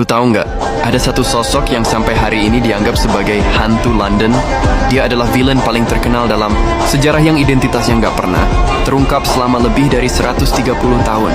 Lu tahu nggak, ada satu sosok yang sampai hari ini dianggap sebagai hantu London. Dia adalah villain paling terkenal dalam sejarah yang identitasnya nggak pernah terungkap selama lebih dari 130 tahun.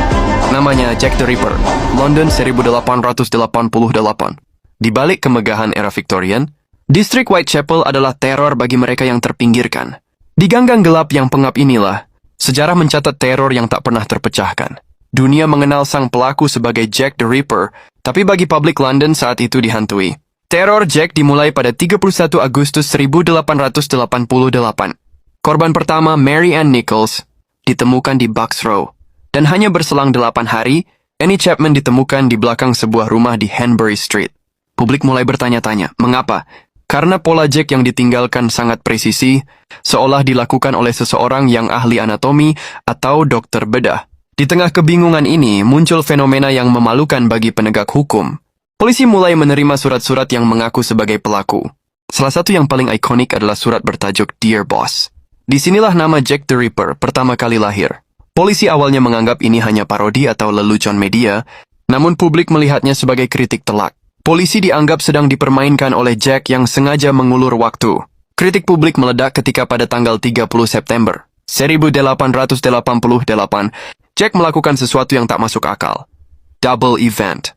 Namanya Jack the Ripper, London 1888. Di balik kemegahan era Victorian, distrik Whitechapel adalah teror bagi mereka yang terpinggirkan. Di ganggang gelap yang pengap inilah, sejarah mencatat teror yang tak pernah terpecahkan. Dunia mengenal sang pelaku sebagai Jack the Ripper, tapi bagi publik London saat itu dihantui. Teror Jack dimulai pada 31 Agustus 1888. Korban pertama, Mary Ann Nichols, ditemukan di Bucks Row. Dan hanya berselang 8 hari, Annie Chapman ditemukan di belakang sebuah rumah di Hanbury Street. Publik mulai bertanya-tanya, mengapa? Karena pola Jack yang ditinggalkan sangat presisi, seolah dilakukan oleh seseorang yang ahli anatomi atau dokter bedah. Di tengah kebingungan ini, muncul fenomena yang memalukan bagi penegak hukum. Polisi mulai menerima surat-surat yang mengaku sebagai pelaku. Salah satu yang paling ikonik adalah surat bertajuk Dear Boss. Disinilah nama Jack the Ripper pertama kali lahir. Polisi awalnya menganggap ini hanya parodi atau lelucon media, namun publik melihatnya sebagai kritik telak. Polisi dianggap sedang dipermainkan oleh Jack yang sengaja mengulur waktu. Kritik publik meledak ketika pada tanggal 30 September 1888, Jack melakukan sesuatu yang tak masuk akal. Double event.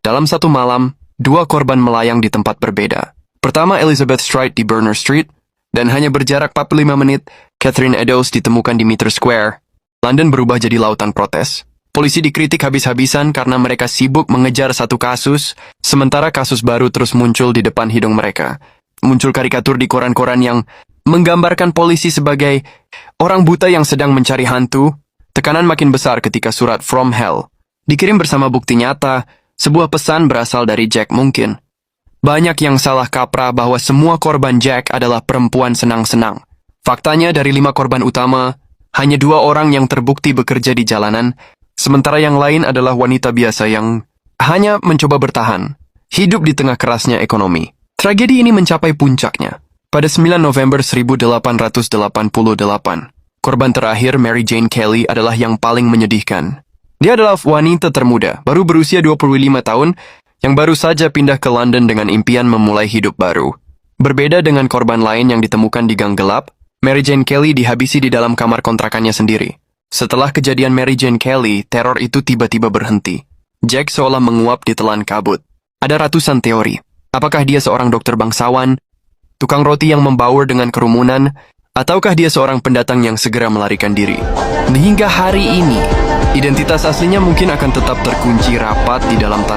Dalam satu malam, 2 korban melayang di tempat berbeda. Pertama Elizabeth Stride di Berners Street, dan hanya berjarak 45 menit, Catherine Eddowes ditemukan di Mitre Square. London berubah jadi lautan protes. Polisi dikritik habis-habisan karena mereka sibuk mengejar satu kasus, sementara kasus baru terus muncul di depan hidung mereka. Muncul karikatur di koran-koran yang menggambarkan polisi sebagai orang buta yang sedang mencari hantu. Tekanan makin besar ketika surat From Hell dikirim bersama bukti nyata, sebuah pesan berasal dari Jack mungkin. Banyak yang salah kaprah bahwa semua korban Jack adalah perempuan senang-senang. Faktanya dari 5 korban utama, hanya 2 orang yang terbukti bekerja di jalanan, sementara yang lain adalah wanita biasa yang hanya mencoba bertahan, hidup di tengah kerasnya ekonomi. Tragedi ini mencapai puncaknya pada 9 November 1888. Korban terakhir, Mary Jane Kelly, adalah yang paling menyedihkan. Dia adalah wanita termuda, baru berusia 25 tahun, yang baru saja pindah ke London dengan impian memulai hidup baru. Berbeda dengan korban lain yang ditemukan di gang gelap, Mary Jane Kelly dihabisi di dalam kamar kontrakannya sendiri. Setelah kejadian Mary Jane Kelly, teror itu tiba-tiba berhenti. Jack seolah menguap di telan kabut. Ada ratusan teori. Apakah dia seorang dokter bangsawan, tukang roti yang membaur dengan kerumunan, ataukah dia seorang pendatang yang segera melarikan diri? Hingga hari ini, identitas aslinya mungkin akan tetap terkunci rapat di dalam tanah